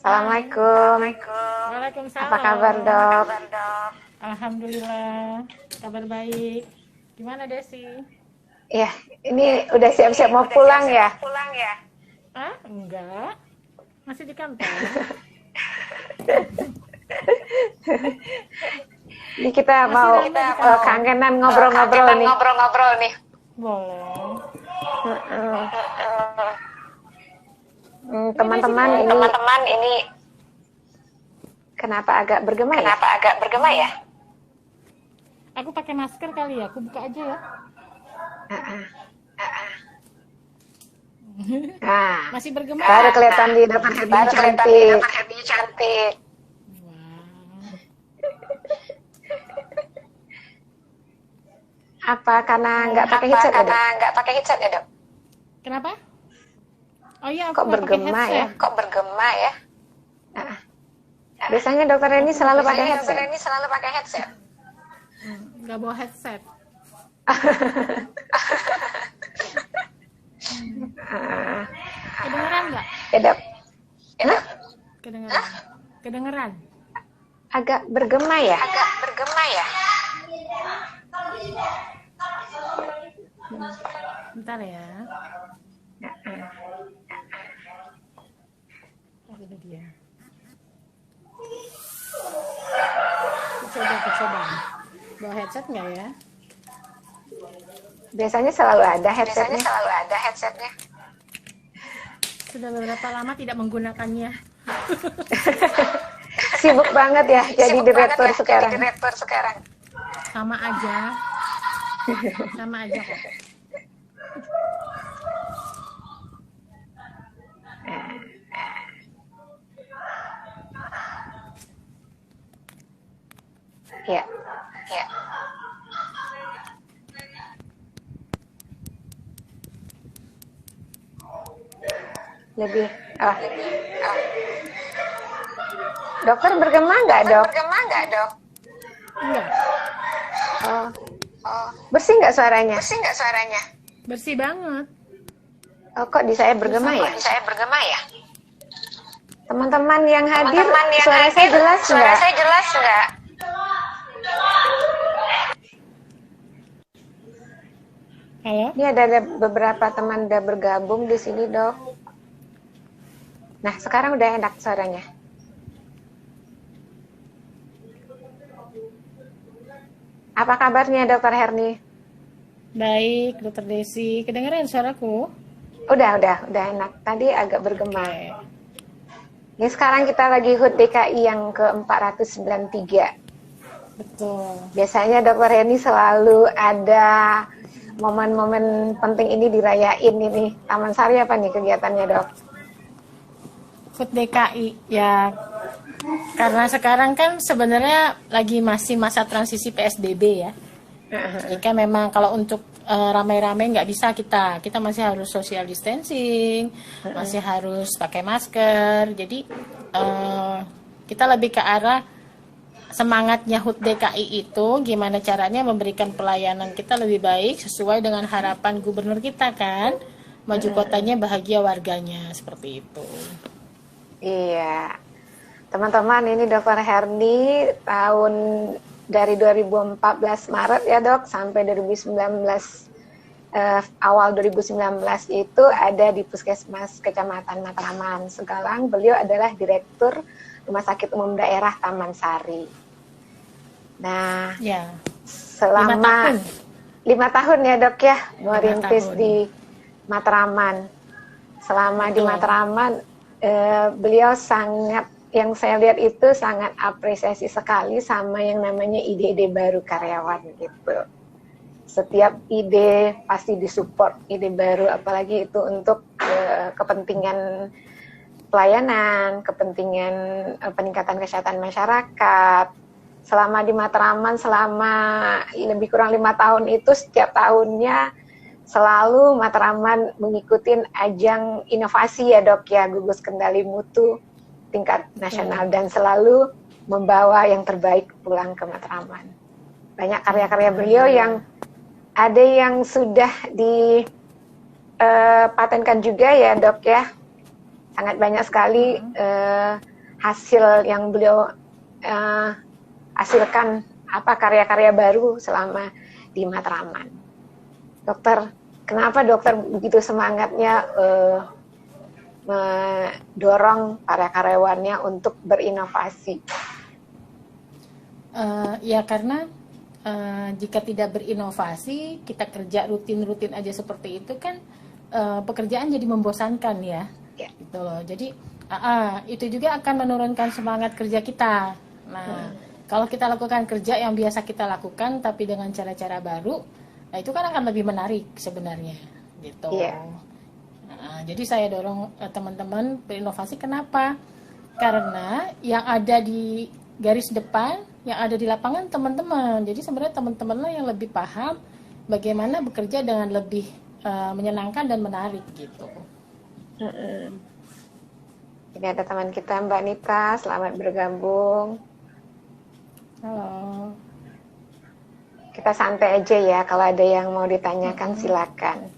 Hai. Assalamualaikum. Apa kabar, Waalaikumsalam. Dok? Alhamdulillah. Kabar baik. Gimana Desi? Ya, ini udah siap-siap mau pulang ya? Ah, enggak. Masih di kantor. Ini kita Masih mau rame di kantor. kangenan ngobrol-ngobrol nih. Boleh. Ini Desi Teman-teman kenapa? ini kenapa agak bergema ya? Aku pakai masker kali ya. Aku buka aja ya. Nah, Masih bergema baru nggak? kelihatan di Dokter Herdi cantik. Wah. Apa karena nggak pakai headset ya, Dok? Kenapa? Oh iya, aku Kok nggak pakai bergema ya? headset. Biasanya Dokter Herdi Aku selalu pakai pakai headset. nggak bawa headset. Ah, Kedengeran nggak? ya, Dok. Kedengeran. Kedengeran. Agak bergema ya? Bentar ya. Oh, ini dia. Coba. Bawa headset nggak ya? Biasanya selalu ada headsetnya. Sudah beberapa lama tidak menggunakannya. Sibuk banget ya jadi direktur sekarang. Sama aja. Sama aja kok. Ya. Lebih. Dokter bergema nggak, Dok? Enggak. Oh. Bersih nggak suaranya? Bersih banget. Oh, kok di saya bergema ya? Teman-teman yang hadir, suara saya jelas nggak? Halo? Ini ada beberapa teman udah bergabung di sini, Dok. Nah, sekarang udah enak suaranya. Apa kabarnya, Dokter Herni? Baik, Dokter Desi. Kedengeran suaraku? Udah enak. Tadi agak bergema. Oke. Ini sekarang kita lagi HUT DKI yang ke-493. Betul. Biasanya Dokter Herni selalu ada momen-momen penting ini dirayain ini. Taman Sari apa nih kegiatannya, Dok? HUT DKI ya, karena sekarang kan sebenarnya lagi masih masa transisi PSBB ya. Jika memang kalau untuk ramai-ramai nggak bisa, kita masih harus social distancing, masih harus pakai masker. Jadi kita lebih ke arah semangatnya HUT DKI itu gimana caranya memberikan pelayanan kita lebih baik sesuai dengan harapan gubernur kita kan, maju kotanya bahagia warganya, seperti itu. Iya. Teman-teman, ini Dokter Herni dari 2014 Maret ya, Dok, sampai 2019 awal 2019 itu ada di Puskesmas Kecamatan Matraman, Segalang. Beliau adalah Direktur Rumah Sakit Umum Daerah Taman Sari. Nah, Ya. selama 5 tahun ya, Dok ya, merintis di Matraman. Selama di Matraman, beliau sangat, yang saya lihat itu sangat apresiasi sekali sama yang namanya ide-ide baru karyawan gitu. Setiap ide pasti disupport, ide baru, apalagi itu untuk kepentingan pelayanan, kepentingan peningkatan kesehatan masyarakat. Selama di Matraman, selama lebih kurang 5 tahun itu, setiap tahunnya selalu Matraman mengikuti ajang inovasi ya, Dok ya, gugus kendali mutu tingkat nasional, dan selalu membawa yang terbaik pulang ke Matraman. Banyak karya-karya beliau yang ada yang sudah dipatenkan juga ya, Dok ya. Sangat banyak sekali hasil yang beliau hasilkan, apa karya-karya baru selama di Matraman. Dokter, kenapa dokter begitu semangatnya mendorong para karyawannya untuk berinovasi? Ya karena jika tidak berinovasi, kita kerja rutin-rutin aja seperti itu kan pekerjaan jadi membosankan ya, gitu loh. Jadi itu juga akan menurunkan semangat kerja kita. Nah, kalau kita lakukan kerja yang biasa kita lakukan tapi dengan cara-cara baru, nah itu kan akan lebih menarik sebenarnya, gitu. Jadi saya dorong teman-teman berinovasi. Kenapa? Karena yang ada di garis depan, yang ada di lapangan teman-teman. Jadi sebenarnya teman-teman lah yang lebih paham bagaimana bekerja dengan lebih menyenangkan dan menarik gitu. Ini ada teman kita Mbak Nita, selamat bergabung. Halo. Kita santai aja ya, kalau ada yang mau ditanyakan silakan.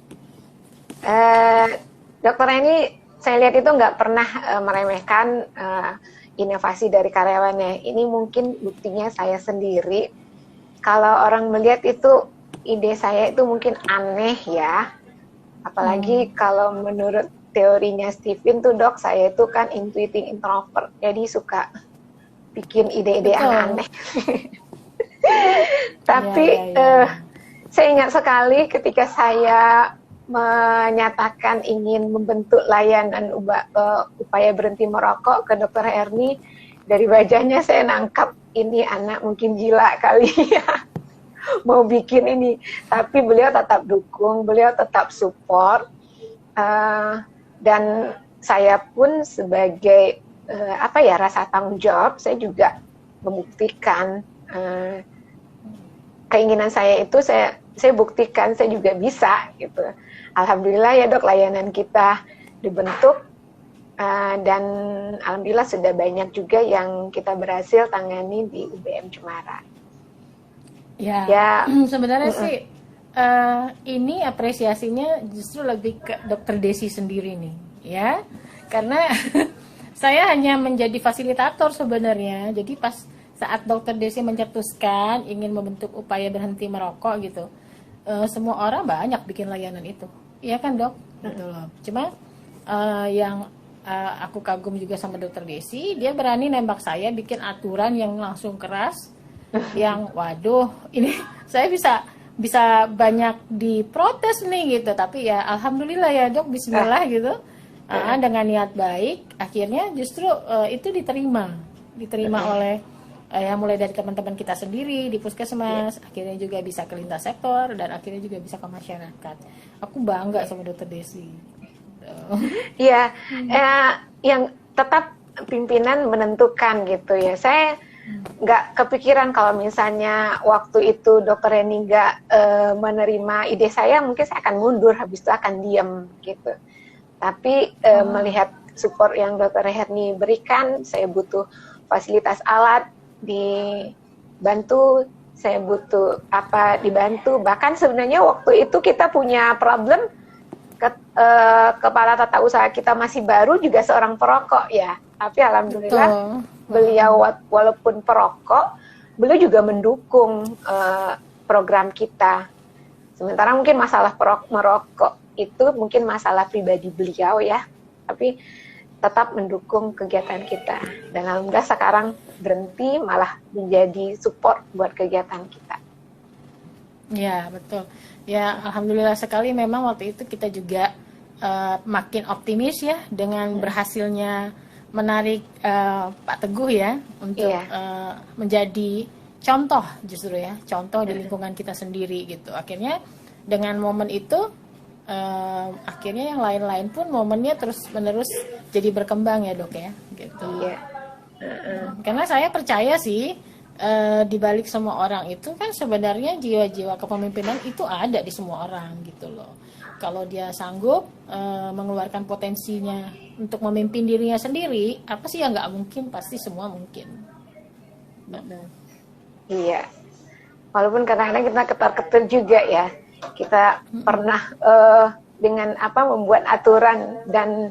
Dokter ini saya lihat itu nggak pernah meremehkan inovasi dari karyawannya. Ini mungkin buktinya saya sendiri. Kalau orang melihat itu ide saya itu mungkin aneh ya. Apalagi kalau menurut teorinya Stephen tuh dok, saya itu kan intuiting introvert. Jadi suka bikin ide-ide aneh. Tapi saya ingat sekali ketika saya menyatakan ingin membentuk layanan upaya berhenti merokok ke Dokter Herni, dari wajahnya saya nangkap ini anak mungkin gila kali ya mau bikin ini, tapi beliau tetap dukung, beliau tetap support, dan saya pun sebagai rasa tanggung jawab, saya juga membuktikan keinginan saya itu saya buktikan saya juga bisa gitu. Alhamdulillah ya dok, layanan kita dibentuk dan alhamdulillah sudah banyak juga yang kita berhasil tangani di UBM Cemara. Ya. Sebenarnya sih ini apresiasinya justru lebih ke Dokter Desi sendiri nih, ya, karena saya hanya menjadi fasilitator sebenarnya. Jadi pas saat Dokter Desi mencetuskan ingin membentuk upaya berhenti merokok gitu, semua orang banyak bikin layanan itu, iya kan dok? Gitu loh. Cuma yang aku kagum juga sama Dokter Desi, dia berani nembak saya bikin aturan yang langsung keras, yang waduh ini saya bisa banyak diprotes nih gitu. Tapi ya alhamdulillah ya dok, bismillah gitu. Dengan niat baik, akhirnya justru itu diterima oleh mulai dari teman-teman kita sendiri di puskesmas, akhirnya juga bisa ke lintas sektor, dan akhirnya juga bisa ke masyarakat. Aku bangga sama Dokter Desi. Iya, yang tetap pimpinan menentukan gitu ya. Saya nggak kepikiran kalau misalnya waktu itu Dokter Reni nggak menerima ide saya, mungkin saya akan mundur, habis itu akan diam gitu. Tapi melihat support yang Dokter Herni berikan, saya butuh fasilitas alat dibantu, saya butuh apa dibantu. Bahkan sebenarnya waktu itu kita punya problem, kepala tata usaha kita masih baru, juga seorang perokok ya. Tapi alhamdulillah beliau walaupun perokok, beliau juga mendukung program kita. Sementara mungkin masalah merokok itu mungkin masalah pribadi beliau ya, tapi tetap mendukung kegiatan kita. Dan alhamdulillah sekarang berhenti, malah menjadi support buat kegiatan kita. Ya betul. Ya alhamdulillah sekali, memang waktu itu kita juga makin optimis ya dengan berhasilnya menarik Pak Teguh ya untuk menjadi contoh, justru ya contoh di lingkungan kita sendiri gitu. Akhirnya dengan momen itu akhirnya yang lain-lain pun momennya terus menerus jadi berkembang ya dok ya gitu. Karena saya percaya sih di balik semua orang itu kan sebenarnya jiwa-jiwa kepemimpinan itu ada di semua orang gitu loh. Kalau dia sanggup mengeluarkan potensinya untuk memimpin dirinya sendiri, apa sih yang nggak mungkin? Pasti semua mungkin. Iya, walaupun kadang-kadang kita ketar-ketir juga ya. Kita pernah dengan membuat aturan dan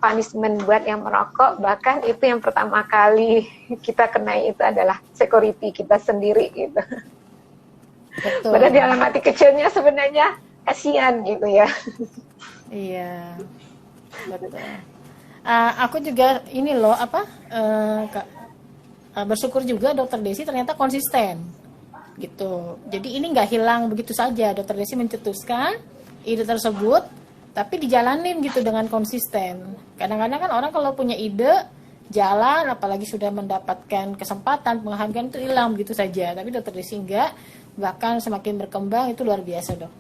punishment buat yang merokok. Bahkan itu yang pertama kali kita kenai itu adalah security kita sendiri gitu. Betul. Padahal di dalam hati kecilnya sebenarnya kasihan gitu ya. Iya, betul. Aku juga ini loh bersyukur juga Dokter Desi ternyata konsisten gitu. Jadi ini nggak hilang begitu saja. Dokter Desi mencetuskan ide tersebut, tapi dijalanin gitu dengan konsisten. Kadang-kadang kan orang kalau punya ide jalan, apalagi sudah mendapatkan kesempatan penghargaan itu hilang begitu saja. Tapi Dokter Desi enggak, bahkan semakin berkembang, itu luar biasa Dok.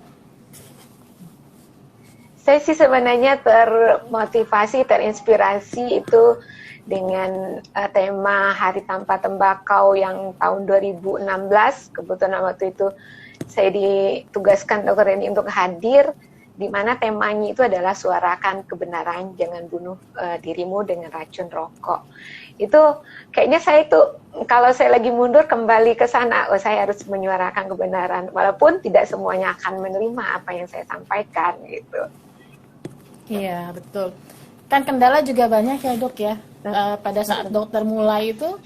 Saya sih sebenarnya termotivasi, terinspirasi itu dengan tema Hari Tanpa Tembakau yang tahun 2016. Kebetulan waktu itu saya ditugaskan Dokter Reni untuk hadir, di mana temanya itu adalah suarakan kebenaran, jangan bunuh dirimu dengan racun rokok. Itu kayaknya saya itu kalau saya lagi mundur kembali ke sana, saya harus menyuarakan kebenaran, walaupun tidak semuanya akan menerima apa yang saya sampaikan gitu. Iya betul. Kan kendala juga banyak ya Dok ya. Pada saat dokter mulai itu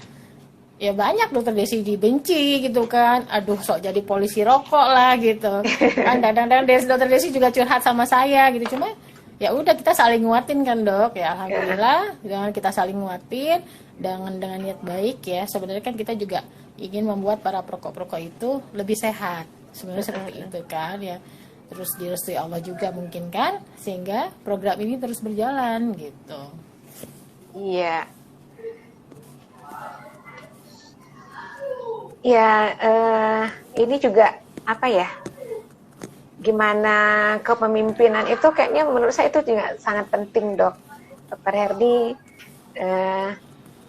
ya banyak Dokter Desi dibenci gitu kan. Aduh sok jadi polisi rokok lah gitu. Kan kadang-kadang Dokter Desi juga curhat sama saya gitu. Cuma ya udah kita saling nguatin kan Dok. Ya alhamdulillah dengan kita saling nguatin dengan niat baik ya. Sebenarnya kan kita juga ingin membuat para perokok-perokok itu lebih sehat. Sebenarnya seperti itu kan ya. Terus direstui Allah juga mungkin kan, sehingga program ini terus berjalan gitu. Iya. Ya, ini juga apa ya? Gimana kepemimpinan itu kayaknya menurut saya itu juga sangat penting Dok. Dr. Herdi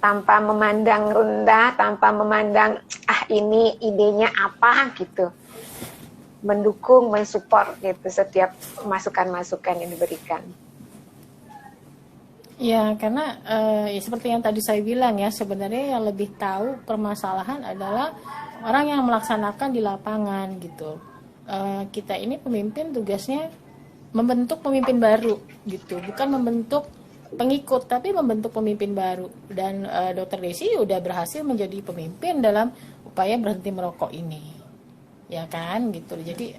tanpa memandang rendah, tanpa memandang ini idenya apa gitu. Mendukung, mensupport gitu setiap masukan-masukan yang diberikan. Ya, karena ya seperti yang tadi saya bilang ya, sebenarnya yang lebih tahu permasalahan adalah orang yang melaksanakan di lapangan gitu. Kita ini pemimpin tugasnya membentuk pemimpin baru gitu, bukan membentuk pengikut, tapi membentuk pemimpin baru. Dan Dokter Desi udah berhasil menjadi pemimpin dalam upaya berhenti merokok ini. Ya kan gitu, jadi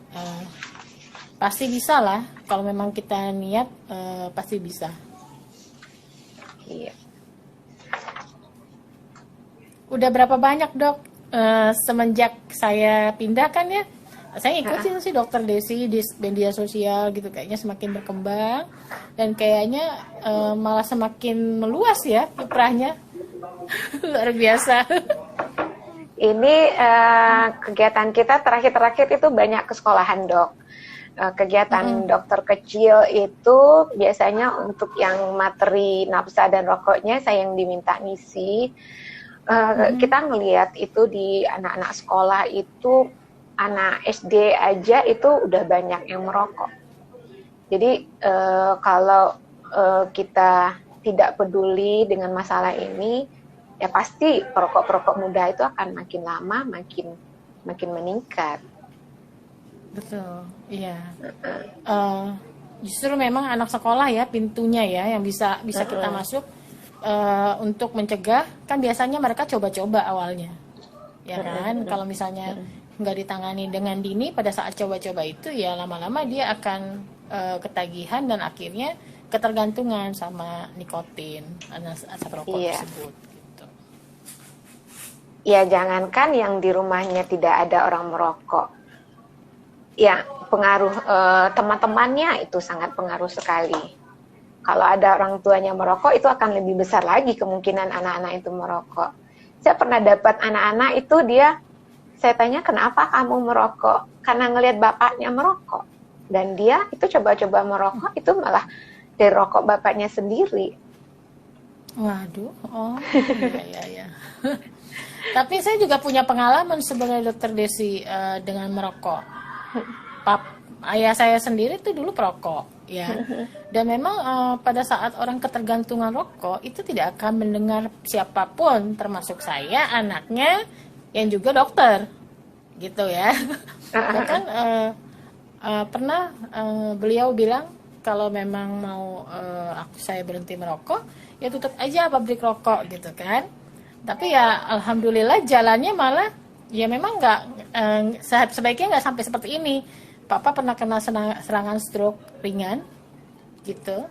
pasti bisa lah kalau memang kita niat, pasti bisa. Iya. Udah berapa banyak Dok semenjak saya pindah kan ya, saya ikutin sih Dokter Desi di media sosial gitu, kayaknya semakin berkembang dan kayaknya malah semakin meluas ya kiprahnya. Luar biasa. Ini kegiatan kita terakhir-terakhir itu banyak ke sekolahan Dok. Kegiatan dokter kecil itu biasanya untuk yang materi nafsa dan rokoknya saya yang diminta ngisi. Kita ngelihat itu di anak-anak sekolah itu, anak SD aja itu udah banyak yang merokok. Jadi kalau kita tidak peduli dengan masalah ini, ya pasti perokok-perokok muda itu akan makin lama makin meningkat. Betul, iya. Justru memang anak sekolah ya pintunya ya yang bisa kita masuk untuk mencegah. Kan biasanya mereka coba-coba awalnya, ya kan. Kalau misalnya nggak ditangani dengan dini pada saat coba-coba itu, ya lama-lama dia akan ketagihan dan akhirnya ketergantungan sama nikotin, asap rokok tersebut. Ya jangankan yang di rumahnya tidak ada orang merokok, ya pengaruh teman-temannya itu sangat pengaruh sekali. Kalau ada orang tuanya merokok, itu akan lebih besar lagi kemungkinan anak-anak itu merokok. Saya pernah dapat anak-anak itu saya tanya kenapa kamu merokok? Karena ngelihat bapaknya merokok, dan dia itu coba-coba merokok itu malah dari rokok bapaknya sendiri. Waduh, oh iya. Tapi saya juga punya pengalaman sebenarnya Dokter Desi dengan merokok. Ayah saya sendiri tuh dulu perokok, ya. Dan memang pada saat orang ketergantungan rokok itu tidak akan mendengar siapapun, termasuk saya, anaknya, yang juga dokter, gitu ya. Bahkan pernah beliau bilang kalau memang mau saya berhenti merokok, ya tutup aja pabrik rokok gitu kan. Tapi ya alhamdulillah jalannya malah ya memang nggak sebaiknya nggak sampai seperti ini. Papa pernah kena serangan stroke ringan gitu.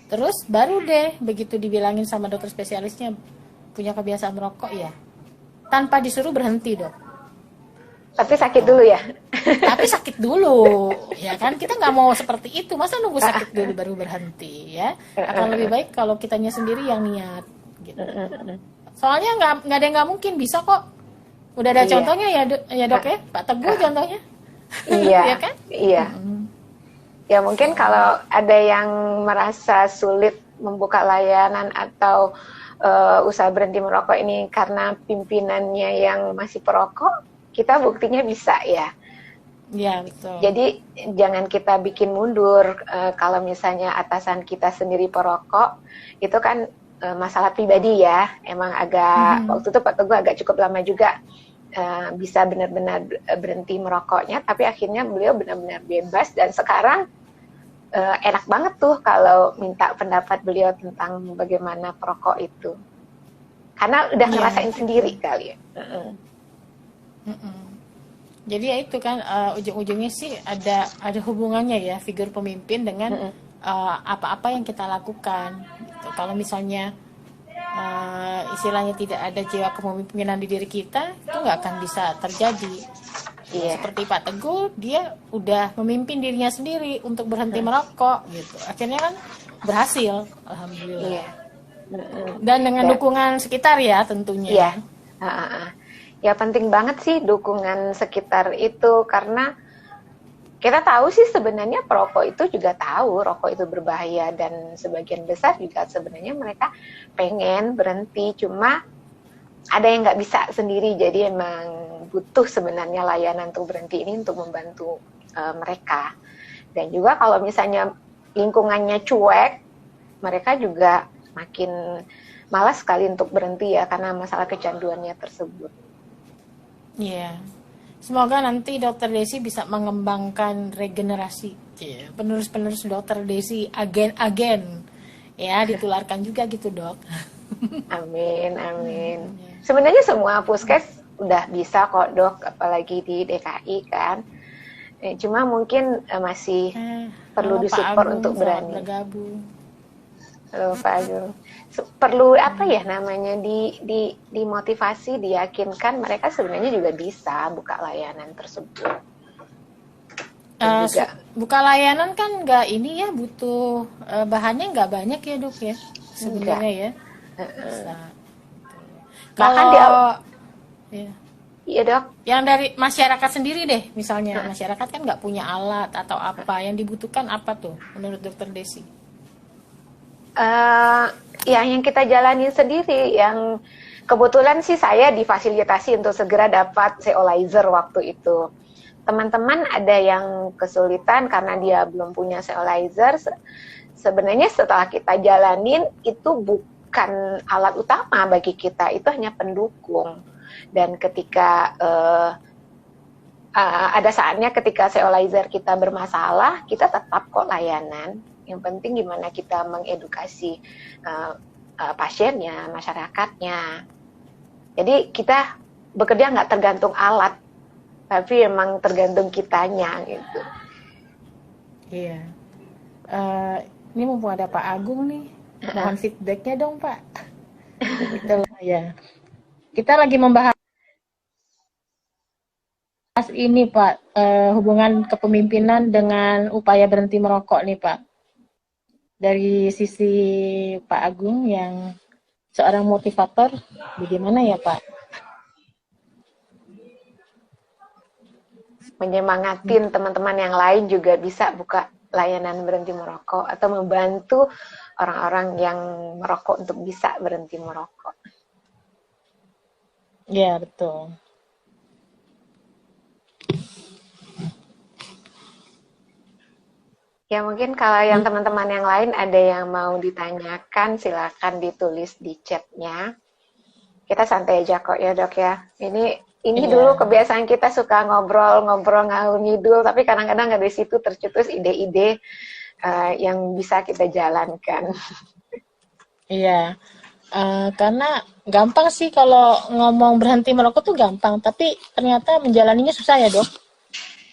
Terus baru deh begitu dibilangin sama dokter spesialisnya punya kebiasaan merokok ya, tanpa disuruh berhenti dok. Tapi sakit dulu ya. Tapi sakit dulu, ya kan, kita nggak mau seperti itu, masa nunggu sakit dulu baru berhenti ya. Akan lebih baik kalau kitanya sendiri yang niat gitu. Soalnya nggak ada yang nggak mungkin bisa kok. Udah ada contohnya ya dok ya, Pak Teguh contohnya. Iya. Ya kan? Iya. Ya mungkin kalau ada yang merasa sulit membuka layanan atau usaha berhenti merokok ini karena pimpinannya yang masih perokok, kita buktinya bisa ya. Iya betul. Jadi jangan kita bikin mundur. Kalau misalnya atasan kita sendiri perokok, itu kan masalah pribadi ya. Emang agak waktu itu Pak Teguh agak cukup lama juga bisa benar-benar berhenti merokoknya. Tapi akhirnya beliau benar-benar bebas dan sekarang enak banget tuh kalau minta pendapat beliau tentang bagaimana perokok itu. Karena udah ngerasain sendiri kali ya. Jadi ya itu kan ujung-ujungnya sih ada hubungannya ya figur pemimpin dengan apa-apa yang kita lakukan. Gitu. Kalau misalnya istilahnya tidak ada jiwa kepemimpinan di diri kita, itu nggak akan bisa terjadi. Seperti Pak Teguh, dia udah memimpin dirinya sendiri untuk berhenti merokok gitu. Akhirnya kan berhasil, alhamdulillah. Dan dengan dukungan sekitar ya tentunya. Ya penting banget sih dukungan sekitar itu, karena kita tahu sih sebenarnya perokok itu juga tahu rokok itu berbahaya, dan sebagian besar juga sebenarnya mereka pengen berhenti, cuma ada yang nggak bisa sendiri. Jadi emang butuh sebenarnya layanan untuk berhenti ini untuk membantu mereka. Dan juga kalau misalnya lingkungannya cuek, mereka juga makin malas sekali untuk berhenti ya, karena masalah kecanduannya tersebut. Iya. Semoga nanti Dokter Desi bisa mengembangkan regenerasi. Penerus-penerus Dokter Desi, agen-agen. Ya, ditularkan juga gitu, Dok. Amin, amin. Sebenarnya semua puskes udah bisa kok dok, apalagi di DKI kan. Cuma mungkin masih perlu disupport untuk berani. Halo Pak Agung. Perlu apa ya namanya, dimotivasi, diyakinkan mereka sebenarnya juga bisa buka layanan tersebut. Buka layanan kan nggak ini ya, butuh bahannya nggak banyak ya dok ya sebenarnya ya. Kalau iya dok, yang dari masyarakat sendiri deh, misalnya masyarakat kan nggak punya alat atau apa, yang dibutuhkan apa tuh menurut Dokter Desi? Yang kita jalani sendiri, yang kebetulan sih saya difasilitasi untuk segera dapat Zeolizer waktu itu. Teman-teman ada yang kesulitan karena dia belum punya Zeolizer. Sebenarnya setelah kita jalanin, itu bukan alat utama bagi kita, itu hanya pendukung. Dan ketika ada saatnya ketika Zeolizer kita bermasalah, kita tetap kok layanan. Yang penting gimana kita mengedukasi pasiennya, masyarakatnya. Jadi kita bekerja nggak tergantung alat, tapi emang tergantung kitanya gitu. Iya. Ini mumpung ada Pak Agung nih, mohon feedbacknya dong Pak. Itulah ya. Kita lagi membahas ini Pak, hubungan kepemimpinan dengan upaya berhenti merokok nih Pak. Dari sisi Pak Agung yang seorang motivator, bagaimana ya Pak? Menyemangatin teman-teman yang lain juga bisa buka layanan berhenti merokok, atau membantu orang-orang yang merokok untuk bisa berhenti merokok. Ya, betul. Ya mungkin kalau yang teman-teman yang lain ada yang mau ditanyakan, silakan ditulis di chatnya. Kita santai aja kok ya dok ya. Ini ini Iya, dulu kebiasaan kita suka ngobrol-ngobrol ngalur ngidul, tapi kadang-kadang dari situ tercetus ide-ide yang bisa kita jalankan. iya. Karena gampang sih kalau ngomong berhenti merokok tuh gampang, tapi ternyata menjalaninya susah ya dok,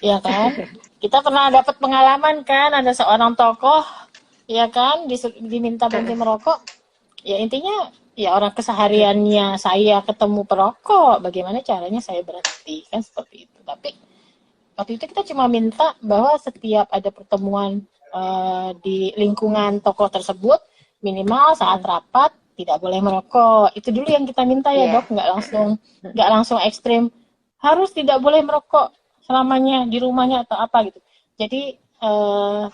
ya kan? Kita pernah dapat pengalaman kan, ada seorang tokoh, ya kan, diminta berhenti merokok. Ya intinya, ya orang kesehariannya saya ketemu perokok, bagaimana caranya saya berhenti, kan seperti itu. Tapi waktu itu kita cuma minta bahwa setiap ada pertemuan di lingkungan toko tersebut minimal saat rapat tidak boleh merokok. Itu dulu yang kita minta ya Iya. dok, nggak langsung ekstrim harus tidak boleh merokok selamanya di rumahnya atau apa gitu. Jadi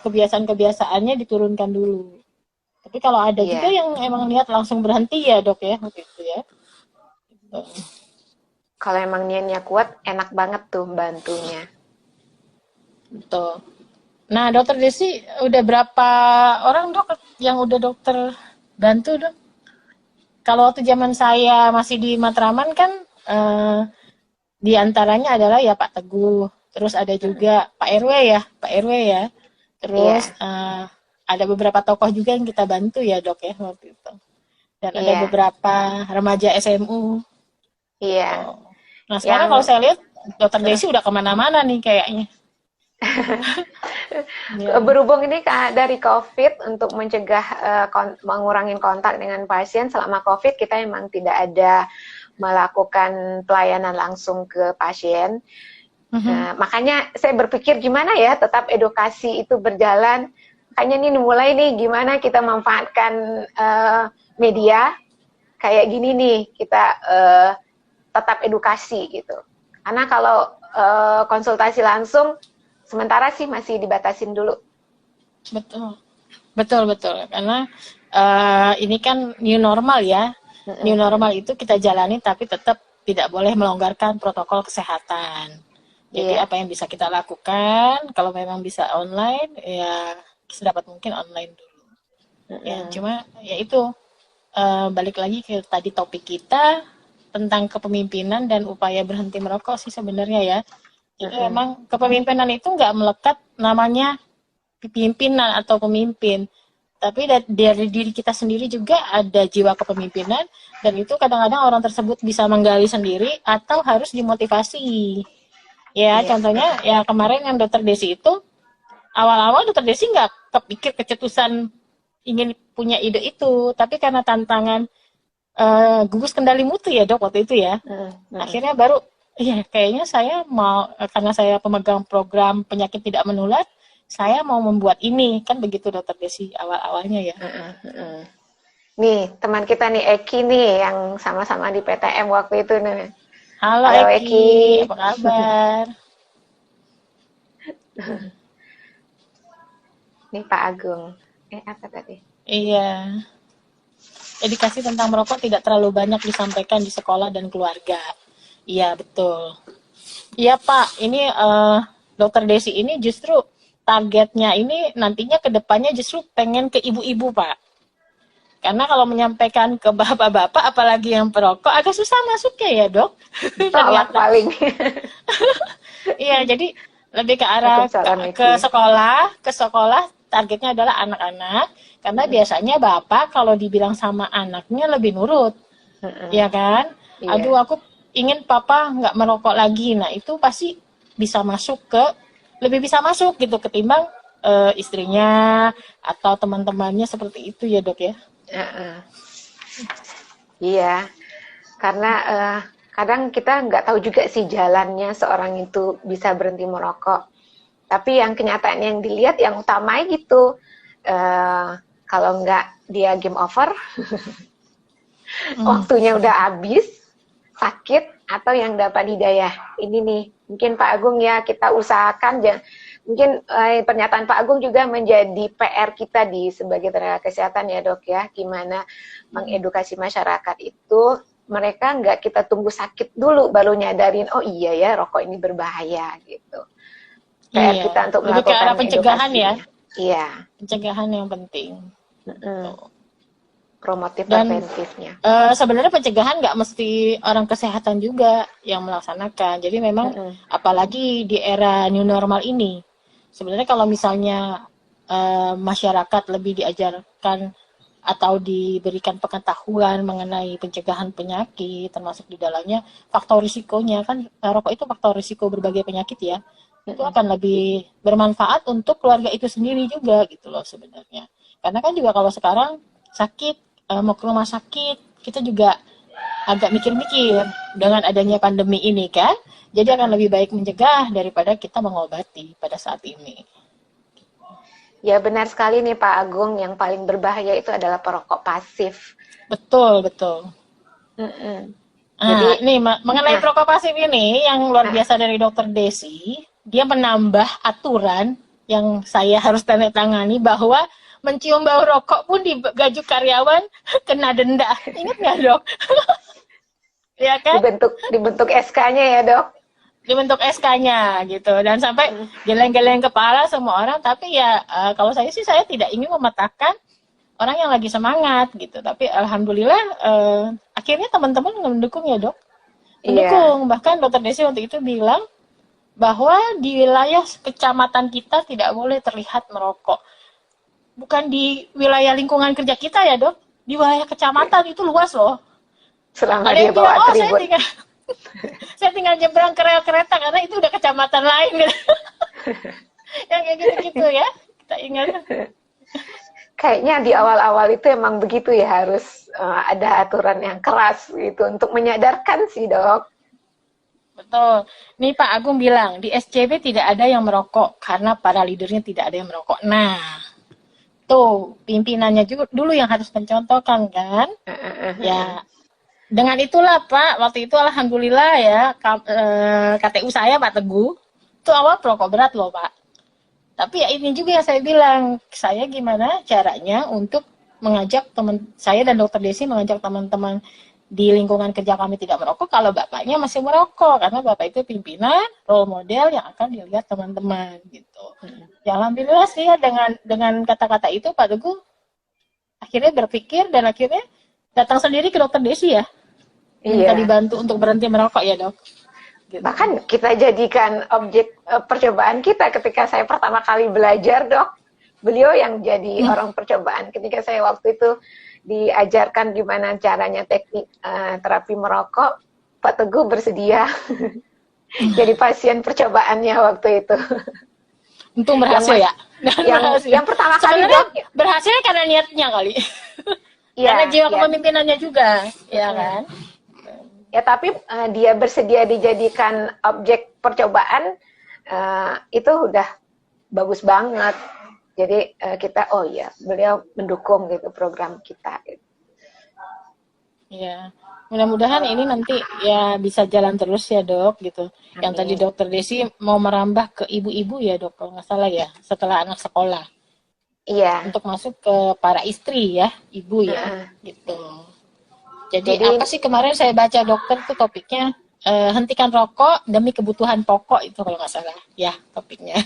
kebiasaan-kebiasaannya diturunkan dulu. Tapi kalau ada juga Iya. yang emang niat langsung berhenti ya dok ya, gitu ya. Gitu. Kalau emang niatnya kuat, enak banget tuh bantunya. Betul. Nah, dokter Desi udah berapa orang dok yang udah dokter bantu dok? Kalau waktu zaman saya masih di Matraman kan di antaranya adalah ya Pak Teguh, terus ada juga Pak RW ya, Pak RW ya. Terus Iya. ada beberapa tokoh juga yang kita bantu ya dok ya waktu itu. Dan ada Iya. beberapa remaja SMU. Iya. Tuh. Nah sekarang kalau Yang saya lihat dokter Desi udah kemana-mana nih kayaknya. Ya. berhubung ini dari COVID untuk mencegah mengurangi kontak dengan pasien selama COVID, kita memang tidak ada melakukan pelayanan langsung ke pasien. Nah, makanya saya berpikir gimana ya tetap edukasi itu berjalan. Makanya ini mulai nih gimana kita manfaatkan media kayak gini nih, kita tetap edukasi gitu. Karena kalau konsultasi langsung sementara sih masih dibatasin dulu. Betul, betul, betul. Karena ini kan new normal ya. New normal itu kita jalani tapi tetap tidak boleh melonggarkan protokol kesehatan. Jadi Iya. apa yang bisa kita lakukan, kalau memang bisa online, ya sedapat mungkin online dulu. Ya, cuma ya itu balik lagi ke tadi topik kita tentang kepemimpinan dan upaya berhenti merokok sih sebenarnya ya. Jadi memang kepemimpinan itu nggak melekat namanya pimpinan atau pemimpin, tapi dari diri kita sendiri juga ada jiwa kepemimpinan, dan itu kadang-kadang orang tersebut bisa menggali sendiri atau harus dimotivasi. Ya, Iya. contohnya ya kemarin yang dokter Desi itu, awal-awal dokter Desi nggak kepikir kecetusan ingin punya ide itu, tapi karena tantangan gugus kendali mutu ya dok waktu itu ya, akhirnya baru iya kayaknya saya mau, karena saya pemegang program penyakit tidak menular, saya mau membuat ini, kan begitu dokter Desi awal-awalnya ya. Nih teman kita nih Eki nih yang sama-sama di PTM waktu itu nih. Halo, Halo Eki, Eki. apa kabar? Nih Pak Agung. Apa tadi? Iya, edukasi tentang merokok tidak terlalu banyak disampaikan di sekolah dan keluarga. Iya betul. Iya Pak, ini dokter Desi ini justru targetnya ini nantinya ke depannya justru pengen ke ibu-ibu Pak. Karena kalau menyampaikan ke bapak-bapak, apalagi yang perokok, agak susah masuknya ya dok. Tolak Ternyata. paling. Iya, jadi lebih ke arah ke sekolah targetnya adalah anak-anak. Karena biasanya bapak kalau dibilang sama anaknya lebih nurut, ya kan? Iya. Aduh, aku ingin papa nggak merokok lagi. Nah, itu pasti bisa masuk lebih bisa masuk gitu ketimbang istrinya atau teman-temannya seperti itu ya dok ya. Iya, karena kadang kita nggak tahu juga sih jalannya seorang itu bisa berhenti merokok. Tapi yang kenyataan yang dilihat yang utama gitu, kalau nggak dia game over, waktunya udah habis, sakit, atau yang dapat hidayah. Ini nih, mungkin Pak Agung ya kita usahakan mungkin pernyataan Pak Agung juga menjadi PR kita sebagai tenaga kesehatan ya dok ya, gimana mengedukasi masyarakat itu, mereka nggak kita tunggu sakit dulu baru nyadarin, oh iya ya rokok ini berbahaya gitu. PR kita untuk lebih ke arah melakukan pencegahan edukasi. Ya. Iya. Pencegahan yang penting. promotif Dan preventifnya. sebenarnya pencegahan nggak mesti orang kesehatan juga yang melaksanakan. Jadi memang apalagi di era new normal ini, sebenarnya kalau misalnya masyarakat lebih diajarkan atau diberikan pengetahuan mengenai pencegahan penyakit, termasuk di dalamnya faktor risikonya, kan rokok itu faktor risiko berbagai penyakit ya, itu akan lebih bermanfaat untuk keluarga itu sendiri juga gitu loh sebenarnya. Karena kan juga kalau sekarang sakit, mau ke rumah sakit, kita juga agak mikir-mikir dengan adanya pandemi ini kan, jadi akan lebih baik mencegah daripada kita mengobati pada saat ini. Ya benar sekali nih Pak Agung, yang paling berbahaya itu adalah perokok pasif. Betul, betul. Jadi Nih mengenai perokok pasif ini yang luar biasa dari Dokter Desi, dia menambah aturan yang saya harus tanda tangani bahwa mencium bau rokok pun di gaji karyawan kena denda. Ingat nggak dok? Ya kan? dibentuk SK-nya ya dok. Dibentuk SK-nya gitu, dan sampai geleng-geleng kepala semua orang. Tapi ya kalau saya sih saya tidak ingin mematahkan orang yang lagi semangat gitu. Tapi alhamdulillah akhirnya teman-teman mendukung ya dok. Mendukung. Bahkan Dokter Desi waktu itu bilang bahwa di wilayah kecamatan kita tidak boleh terlihat merokok. Bukan di wilayah lingkungan kerja kita ya dok, di wilayah kecamatan itu luas loh. Selama dia bawa atribut. Saya tinggal nyebrang ke rel kereta karena itu udah kecamatan lain gitu. Yang kayak gitu-gitu ya, kita ingat. Kayaknya di awal-awal itu emang begitu ya, harus ada aturan yang keras gitu untuk menyadarkan sih dok. Betul. Nih Pak Agung bilang, di SCB tidak ada yang merokok karena para leadernya tidak ada yang merokok. Nah, tuh pimpinannya juga dulu yang harus mencontohkan kan. Ya, dengan itulah Pak, waktu itu alhamdulillah ya, KTU saya Pak Teguh, itu awal perokok berat loh Pak. Tapi ya ini juga yang saya bilang, saya gimana caranya untuk mengajak teman saya dan Dokter Desi mengajak teman-teman di lingkungan kerja kami tidak merokok kalau bapaknya masih merokok, karena bapak itu pimpinan, role model yang akan dilihat teman-teman gitu. Ya alhamdulillah sih ya, dengan kata-kata itu Pak Teguh akhirnya berpikir dan akhirnya datang sendiri ke Dokter Desi ya, minta dibantu untuk berhenti merokok ya dok. Gitu. Bahkan kita jadikan objek percobaan kita ketika saya pertama kali belajar dok. Beliau yang jadi orang percobaan ketika saya waktu itu diajarkan gimana caranya teknik terapi merokok. Pak Teguh bersedia jadi pasien percobaannya waktu itu. Untung berhasil ya. Yang pertama kali dok, berhasil karena niatnya kali. Karena jiwa kepemimpinannya juga, ya kan. Ya tapi dia bersedia dijadikan objek percobaan, itu udah bagus banget. Jadi kita beliau mendukung gitu program kita. Ya, mudah-mudahan ini nanti ya bisa jalan terus ya dok gitu. Amin. Yang tadi Dokter Desi mau merambah ke ibu-ibu ya dok, kalau nggak salah ya, setelah anak sekolah. Iya. Untuk masuk ke para istri ya, ibu ya, gitu. Jadi apa sih kemarin saya baca dokter tuh topiknya, hentikan rokok demi kebutuhan pokok itu kalau nggak salah ya topiknya.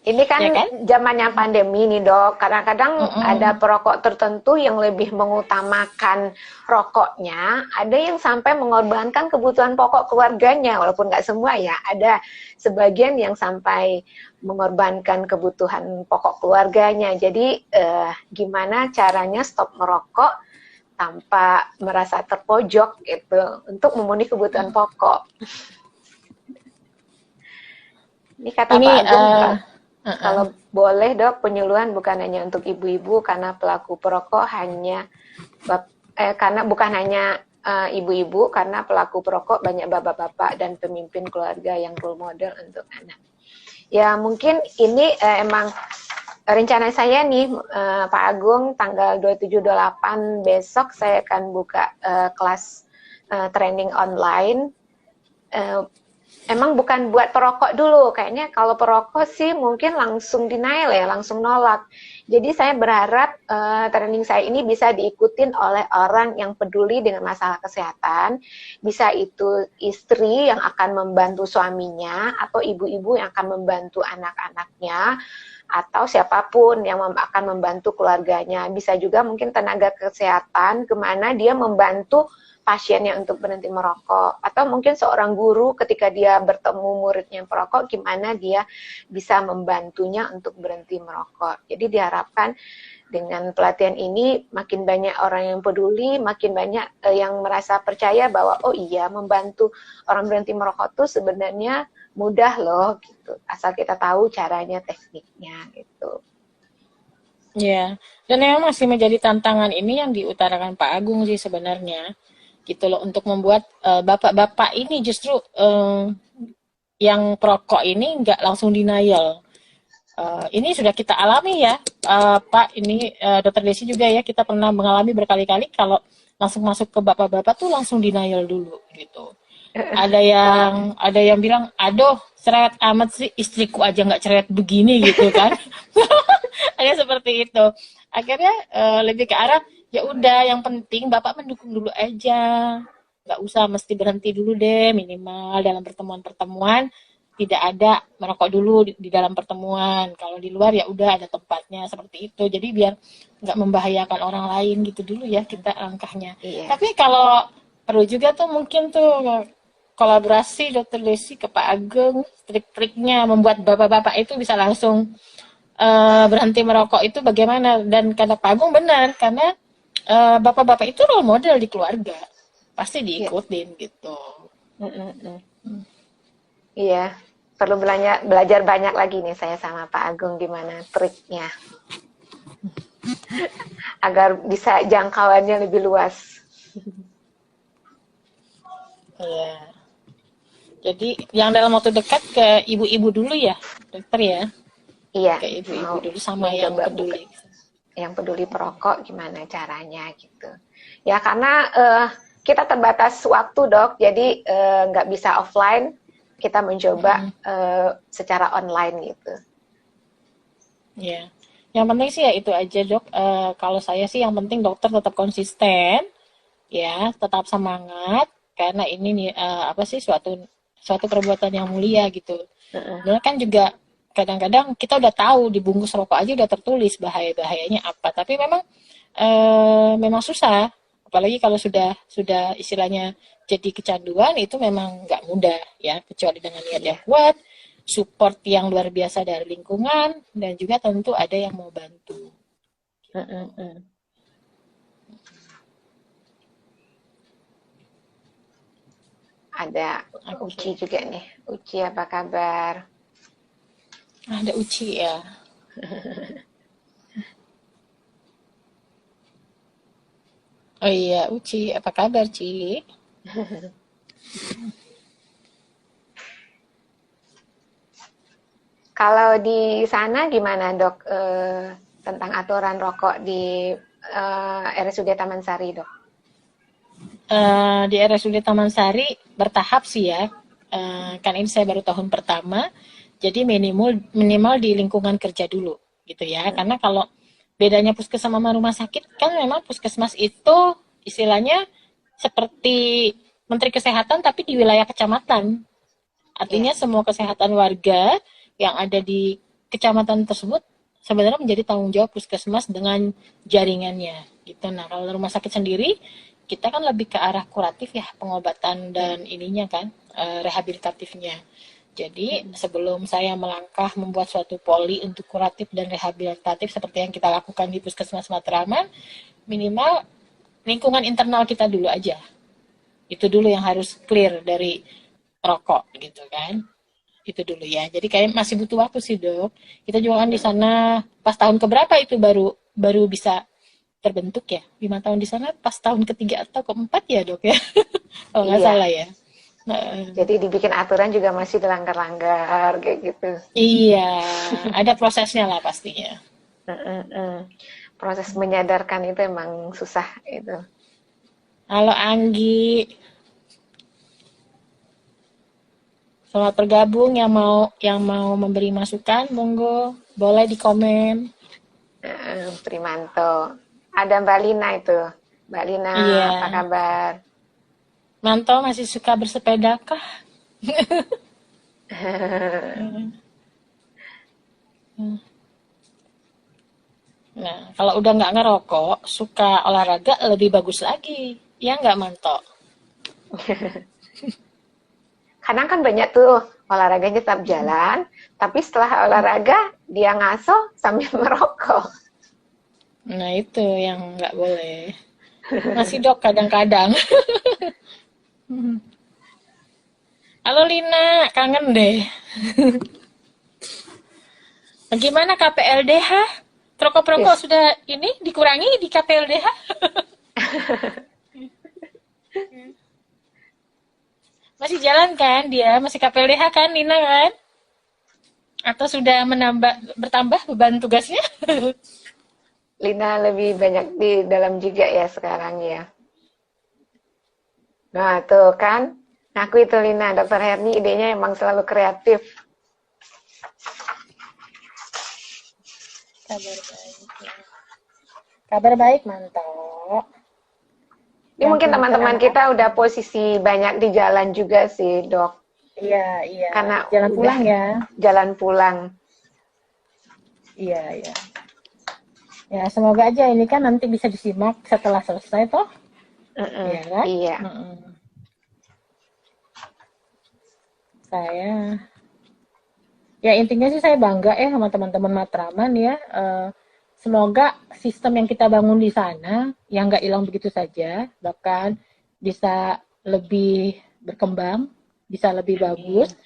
Ini kan, ya kan zamannya pandemi nih dok, kadang-kadang ada perokok tertentu yang lebih mengutamakan rokoknya, ada yang sampai mengorbankan kebutuhan pokok keluarganya, walaupun nggak semua ya, ada sebagian yang sampai mengorbankan kebutuhan pokok keluarganya. Jadi gimana caranya stop merokok tanpa merasa terpojok gitu untuk memenuhi kebutuhan pokok. Ini kata Pak Agung, kalau boleh dok, penyuluhan bukan hanya untuk ibu-ibu karena pelaku perokok bukan hanya ibu-ibu, karena pelaku perokok banyak bapak-bapak dan pemimpin keluarga yang role model untuk anak. Ya mungkin ini emang rencana saya nih Pak Agung, tanggal 27-28 besok saya akan buka kelas training online. Emang bukan buat perokok dulu, kayaknya kalau perokok sih mungkin langsung denial ya, langsung nolak. Jadi saya berharap training saya ini bisa diikutin oleh orang yang peduli dengan masalah kesehatan, bisa itu istri yang akan membantu suaminya, atau ibu-ibu yang akan membantu anak-anaknya, atau siapapun yang akan membantu keluarganya. Bisa juga mungkin tenaga kesehatan kemana dia membantu pasiennya untuk berhenti merokok, atau mungkin seorang guru ketika dia bertemu muridnya yang perokok, gimana dia bisa membantunya untuk berhenti merokok. Jadi diharapkan dengan pelatihan ini makin banyak orang yang peduli, makin banyak yang merasa percaya bahwa oh iya, membantu orang berhenti merokok tuh sebenarnya mudah loh gitu, asal kita tahu caranya, tekniknya gitu. Ya, dan yang masih menjadi tantangan ini yang diutarakan Pak Agung sih sebenarnya, gitu loh, untuk membuat bapak-bapak ini justru yang perokok ini nggak langsung denial. Ini sudah kita alami ya, Pak, ini Dokter Desi juga ya, kita pernah mengalami berkali-kali kalau langsung masuk ke bapak-bapak tuh langsung denial dulu gitu. Ada yang bilang, aduh, cerewet amat sih, istriku aja nggak cerewet begini gitu kan. Ada seperti itu. Akhirnya lebih ke arah, ya udah, yang penting bapak mendukung dulu aja, nggak usah mesti berhenti dulu deh, minimal dalam pertemuan-pertemuan tidak ada merokok dulu di dalam pertemuan. Kalau di luar ya udah ada tempatnya seperti itu. Jadi biar nggak membahayakan orang lain gitu dulu ya kita langkahnya. Iya. Tapi kalau perlu juga tuh mungkin tuh kolaborasi Dokter Desi ke Pak Ageng, trik-triknya membuat bapak-bapak itu bisa langsung berhenti merokok itu bagaimana. Dan kata Pak Agung benar, karena bapak-bapak itu role model di keluarga, pasti diikutin gitu. Iya, perlu belajar banyak lagi nih saya sama Pak Agung gimana triknya agar bisa jangkauannya lebih luas. Iya. Jadi yang dalam waktu dekat ke ibu-ibu dulu ya, dokter ya. Iya, Ke ibu-ibu mau dulu sama yang mencoba peduli. yang peduli perokok gimana caranya gitu. Ya karena kita terbatas waktu dok, jadi nggak bisa offline, kita mencoba secara online gitu. Ya, yang penting sih ya itu aja dok. Kalau saya sih yang penting dokter tetap konsisten, ya, tetap semangat karena ini nih apa sih suatu perbuatan yang mulia gitu. Dan kan juga kadang-kadang kita udah tahu di bungkus rokok aja udah tertulis bahaya-bahayanya apa, tapi memang susah, apalagi kalau sudah istilahnya jadi kecanduan itu memang nggak mudah ya, kecuali dengan niat yang kuat, support yang luar biasa dari lingkungan, dan juga tentu ada yang mau bantu. Ada Uci juga nih. Uci apa kabar? Ada Uci ya. Oh iya, Uci, apa kabar, Ci? Kalau di sana gimana dok tentang aturan rokok di RSUD Taman Sari dok? Di RSUD Taman Sari bertahap sih ya. Kan ini saya baru tahun pertama, jadi minimal di lingkungan kerja dulu gitu ya. Karena kalau bedanya puskesmas sama rumah sakit kan memang puskesmas itu istilahnya seperti Menteri Kesehatan tapi di wilayah kecamatan. Artinya semua kesehatan warga yang ada di kecamatan tersebut sebenarnya menjadi tanggung jawab puskesmas dengan jaringannya gitu. Nah, kalau rumah sakit sendiri kita kan lebih ke arah kuratif ya, pengobatan dan ininya kan rehabilitatifnya. Jadi sebelum saya melangkah membuat suatu poli untuk kuratif dan rehabilitatif seperti yang kita lakukan di Puskesmas Matraman, minimal lingkungan internal kita dulu aja. Itu dulu yang harus clear dari rokok gitu kan. Itu dulu ya. Jadi kayak masih butuh waktu sih dok. Kita juga kan di sana pas tahun keberapa itu baru bisa terbentuk ya. 5 tahun di sana pas tahun ketiga atau keempat ya dok ya. Kalau nggak salah ya. Jadi dibikin aturan juga masih dilanggar-langgar kayak gitu. Iya, ada prosesnya lah pastinya. Proses menyadarkan itu emang susah itu. Halo Anggi, selamat bergabung, yang mau memberi masukan, monggo boleh di komen. Primanto, ada Mbak Lina itu. Mbak Lina, Iya. apa kabar? Manto masih suka bersepeda kah? Nah, kalau udah nggak ngerokok, suka olahraga lebih bagus lagi. Ya nggak, Manto? Kadang kan banyak tuh olahraganya tetap jalan, tapi setelah olahraga dia ngaso sambil merokok. Nah, itu yang nggak boleh. Masih dok, kadang-kadang. Halo Lina, kangen deh. Bagaimana KPLDH? Perokok-perokok Yes. sudah ini dikurangi di KPLDH? Masih jalan kan dia? Masih KPLDH kan Lina kan? Atau sudah bertambah beban tugasnya? Lina lebih banyak di dalam juga ya sekarang ya. Nah, tuh kan. Ngaku itu Lina, Dokter Herni idenya emang selalu kreatif. Kabar baik ya. Kabar baik, Manto. Ini Yang mungkin pintar teman-teman anak-anak. kita udah posisi banyak di jalan juga sih, Dok. Iya, iya. Karena Jalan udah pulang ya. jalan pulang. Iya, iya. Ya, semoga aja ini kan nanti bisa disimak setelah selesai toh. Iya kan? Iya. Saya ya intinya sih saya bangga ya sama teman-teman Matraman ya. Semoga sistem yang kita bangun di sana yang nggak hilang begitu saja, bahkan bisa lebih berkembang, bisa lebih bagus.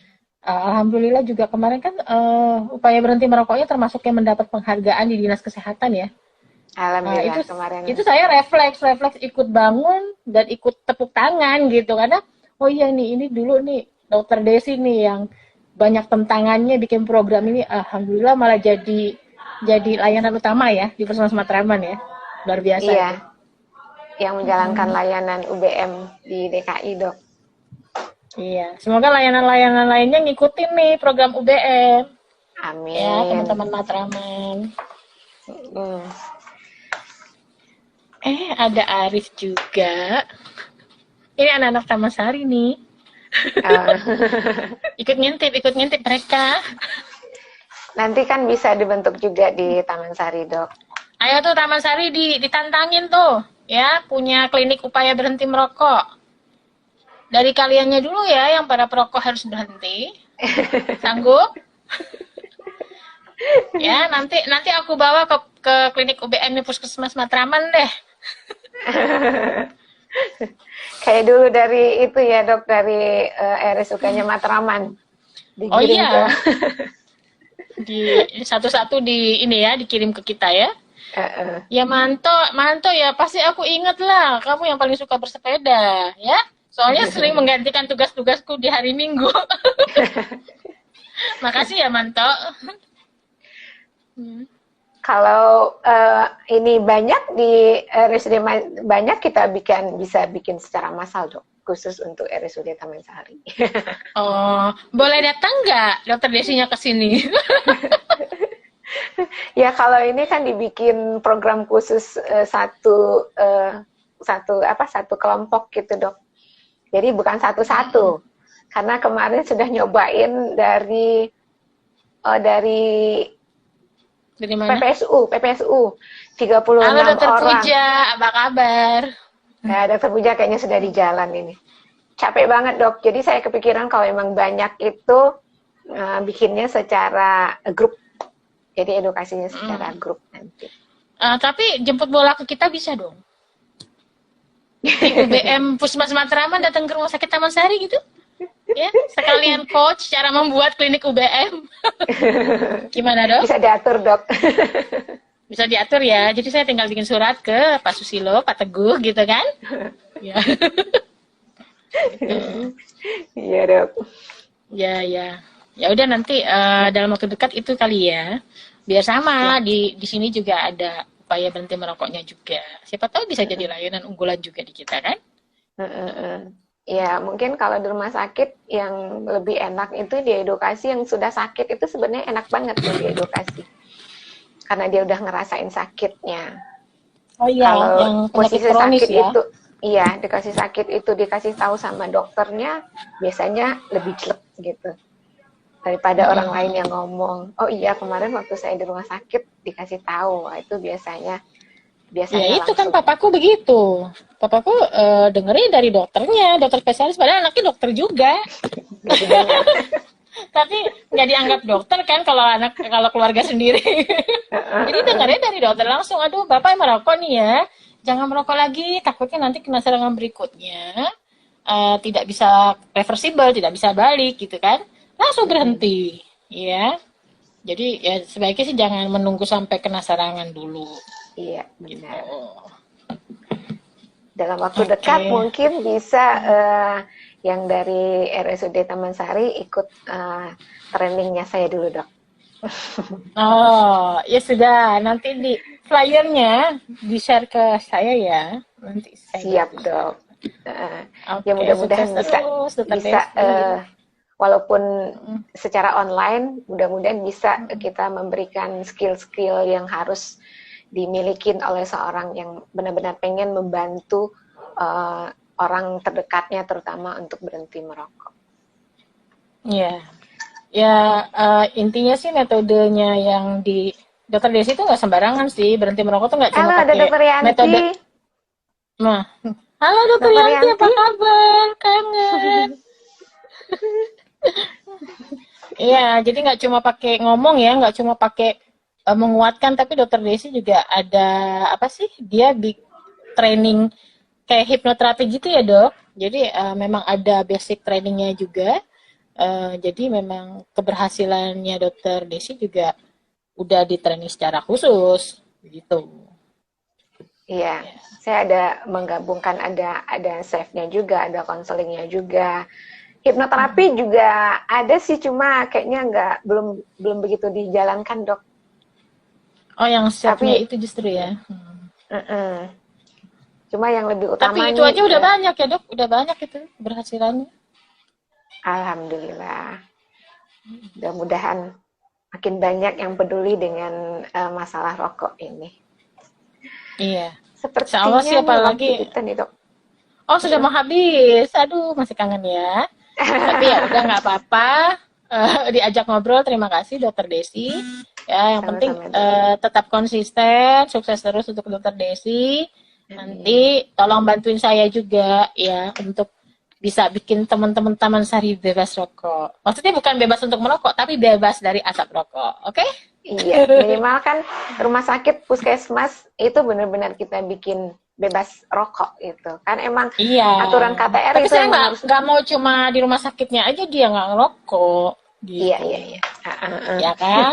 Alhamdulillah juga kemarin kan upaya berhenti merokoknya termasuk yang mendapat penghargaan di Dinas Kesehatan ya. Alhamdulillah kemarin. Itu saya refleks ikut bangun dan ikut tepuk tangan gitu karena oh iya nih ini dulu nih Dokter Desi nih yang banyak tentangannya bikin program ini, alhamdulillah malah jadi layanan utama ya di Puskesmas Matraman ya, luar biasa. Iya, yang menjalankan layanan UBM di DKI, Dok. Iya, semoga layanan-layanan lainnya ngikutin nih program UBM. Amin. Ya, teman-teman Matraman. Ada Arif juga. Ini anak-anak Taman Sari nih. Ikut ngintip mereka. Nanti kan bisa dibentuk juga di Taman Sari, Dok. Ayo tuh Taman Sari ditantangin tuh, ya, punya klinik upaya berhenti merokok. Dari kaliannya dulu ya, yang para perokok harus berhenti. Sanggup? Ya, nanti aku bawa ke klinik UBM di Puskesmas Matraman deh. Kayak dulu dari itu ya, Dok, dari RSUK-nya Matraman. Oh iya. Ke... Di satu-satu dikirim ke kita ya. Ya Manto ya pasti aku inget lah, kamu yang paling suka bersepeda ya. Soalnya sering menggantikan tugas-tugasku di hari Minggu. Makasih ya Manto. Kalau ini banyak di RSUD banyak kita bisa bikin secara massal, Dok, khusus untuk RSUD Taman Sari. Oh, boleh datang nggak Dokter Desinya ke sini? Ya kalau ini kan dibikin program khusus satu kelompok gitu, Dok. Jadi bukan satu-satu. Karena kemarin sudah nyobain dari mana? PPSU 36 Halo Dokter orang. Puja, apa kabar? Nah, Dokter Puja kayaknya sudah di jalan ini. Capek banget, Dok. Jadi saya kepikiran kalau emang banyak itu bikinnya secara grup. Jadi edukasinya secara grup nanti. Tapi jemput bola ke kita bisa dong. Di UBM Puskesmas Matraman datang ke Rumah Sakit Taman Sari gitu. Ya, sekalian coach cara membuat klinik UBM. Gimana, Dok? Bisa diatur, Dok. Bisa diatur ya. Jadi saya tinggal bikin surat ke Pak Susilo, Pak Teguh gitu kan? Ya. Iya, Dok. Ya, ya. Ya udah nanti dalam waktu dekat itu kali ya. Biar sama di sini juga ada upaya berhenti merokoknya juga. Siapa tahu bisa jadi layanan unggulan juga di kita kan? Ya, mungkin kalau di rumah sakit yang lebih enak itu diedukasi yang sudah sakit itu sebenarnya enak banget tuh diedukasi. Karena dia udah ngerasain sakitnya. Oh iya, kalau yang posisi kronis sakit ya. itu, iya, dikasih sakit itu dikasih tahu sama dokternya, biasanya lebih jelek gitu. daripada orang lain yang ngomong. Oh iya, kemarin waktu saya di rumah sakit dikasih tahu. Wah, itu biasanya Ya itu langsung. kan papaku begitu. Papaku dengerin dari dokternya, dokter spesialis, padahal anaknya dokter juga. Nggak didengar. Tapi nggak dianggap dokter kan kalau keluarga sendiri. Jadi dengarnya dari dokter langsung. Aduh, bapak yang merokok nih ya, jangan merokok lagi. Takutnya nanti kena serangan berikutnya tidak bisa reversible, tidak bisa balik gitu kan. Langsung berhenti, ya. Jadi ya sebaiknya sih jangan menunggu sampai kena serangan dulu. Iya, benar. Gitu. Dalam waktu dekat mungkin bisa yang dari RSUD Taman Sari ikut trainingnya saya dulu, Dok. Oh, ya sudah. Nanti di flyernya di-share ke saya ya. Nanti saya Siap, Dok. Oke, Ya mudah-mudahan bisa walaupun secara online, mudah-mudahan bisa kita memberikan skill-skill yang harus dimiliki oleh seorang yang benar-benar pengen membantu orang terdekatnya, terutama untuk berhenti merokok. Iya. Ya, intinya sih metodenya yang di Dokter Desi itu nggak sembarangan sih. Berhenti merokok tuh nggak cuma Halo, ada pakai Dokter Yanti. metode. Nah, halo Dokter Yanti, apa kabar? Kangen. Iya, jadi nggak cuma pakai ngomong ya, nggak cuma pakai menguatkan, tapi Dokter Desi juga ada apa sih? Dia training kayak hipnoterapi gitu ya, Dok. Jadi memang ada basic trainingnya juga. Jadi memang keberhasilannya Dokter Desi juga udah di training secara khusus gitu. Iya, saya ada menggabungkan ada safe-nya juga, ada konselingnya juga. Hipnoterapi juga ada sih, cuma kayaknya belum begitu dijalankan, Dok. Oh, yang safe-nya itu justru ya. Cuma yang lebih utama. Tapi itu aja udah banyak ya, Dok. Udah banyak itu keberhasilannya. Alhamdulillah. Mudah-mudahan makin banyak yang peduli dengan masalah rokok ini. Iya. Sepertinya sih apalagi kita nih, Dok. Oh, sudah mau habis. Aduh, masih kangen ya. Tapi ya udah nggak apa-apa. Diajak ngobrol, terima kasih Dokter Desi. Ya, yang penting tetap konsisten, sukses terus untuk Dokter Desi. Nanti tolong bantuin saya juga ya untuk bisa bikin teman-teman Taman Sari bebas rokok. Maksudnya bukan bebas untuk merokok, tapi bebas dari asap rokok. Oke? Iya, minimal kan rumah sakit, puskesmas itu benar-benar kita bikin bebas rokok itu. Kan emang aturan KTR tapi itu saya nggak mau cuma di rumah sakitnya aja dia nggak ngerokok. Gitu. Iya. Ya kan?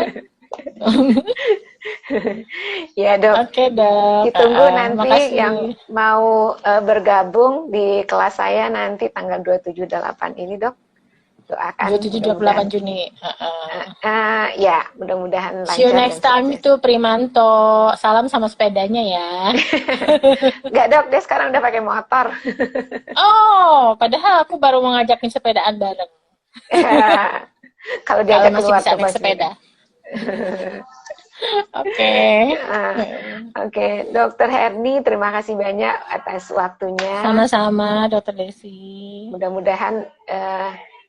Ya, Dok. Oke, Dok. Ditunggu nanti makasih. yang mau bergabung di kelas saya nanti tanggal 27-28 ini, Dok. Doakan 27-28 Juni. Ya, mudah-mudahan lancar. See you next time itu Primanto. Salam sama sepedanya ya. Enggak, Dok, dia sekarang udah pakai motor. Oh, padahal aku baru mau ngajakin sepedaan bareng. Kalau dia masih keluar bisa naik sepeda. Oke, Dokter Herni, terima kasih banyak atas waktunya. Sama-sama, Dokter Desi. Mudah-mudahan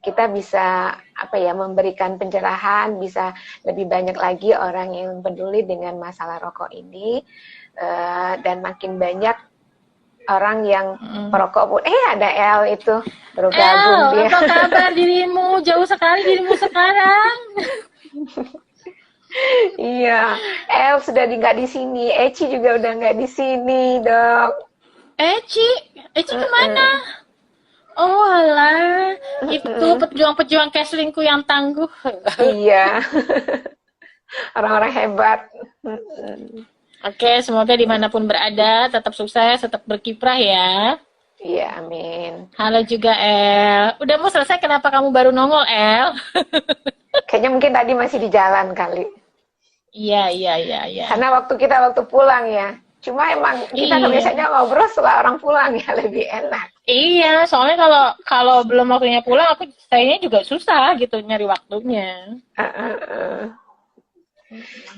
kita bisa memberikan pencerahan, bisa lebih banyak lagi orang yang peduli dengan masalah rokok ini, dan makin banyak orang yang perokok pun. Ada El itu baru gabung dia. Apa kabar dirimu? Jauh sekali dirimu sekarang. Iya, El sudah nggak di sini, Eci juga udah nggak di sini, Dok. Eci kemana? Oh alah, itu pejuang-pejuang Keslingku yang tangguh. Iya, orang-orang hebat. Oke, semoga dimanapun berada tetap sukses, tetap berkiprah ya. Iya, amin. Halo juga El. Udah mau selesai, kenapa kamu baru nongol El? Kayaknya mungkin tadi masih di jalan kali. Iya. Karena waktu pulang ya. Cuma emang kita biasanya ngobrol setelah orang pulang ya, lebih enak. Iya, soalnya kalau belum waktunya pulang, aku kayaknya juga susah gitu nyari waktunya.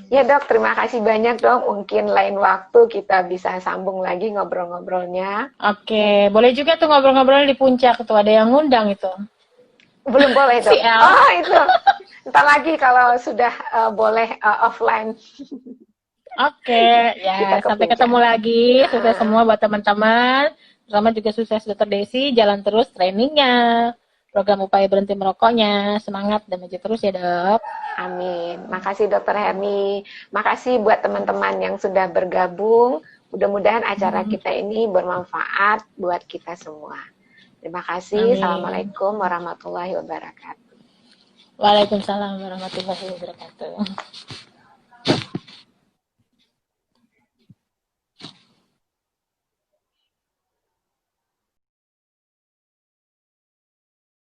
Ya, Dok, terima kasih banyak, Dok. Mungkin lain waktu kita bisa sambung lagi ngobrol-ngobrolnya. Oke, boleh juga tuh ngobrol-ngobrol di puncak tuh, ada yang ngundang itu. Belum boleh, Dok. Si El. Oh, itu. Entar lagi kalau sudah boleh offline. Oke, ya Kita ke sampai puncak. ketemu lagi. Sukses semua buat teman-teman. Terutama juga sukses Dokter Desi. Jalan terus trainingnya. Program upaya berhenti merokoknya. Semangat dan maju terus ya dok. Amin. Makasih Dokter Herni. Makasih buat teman-teman yang sudah bergabung. Mudah-mudahan acara kita ini bermanfaat buat kita semua. Terima kasih. Amin. Assalamualaikum warahmatullahi wabarakatuh. Waalaikumsalam warahmatullahi wabarakatuh.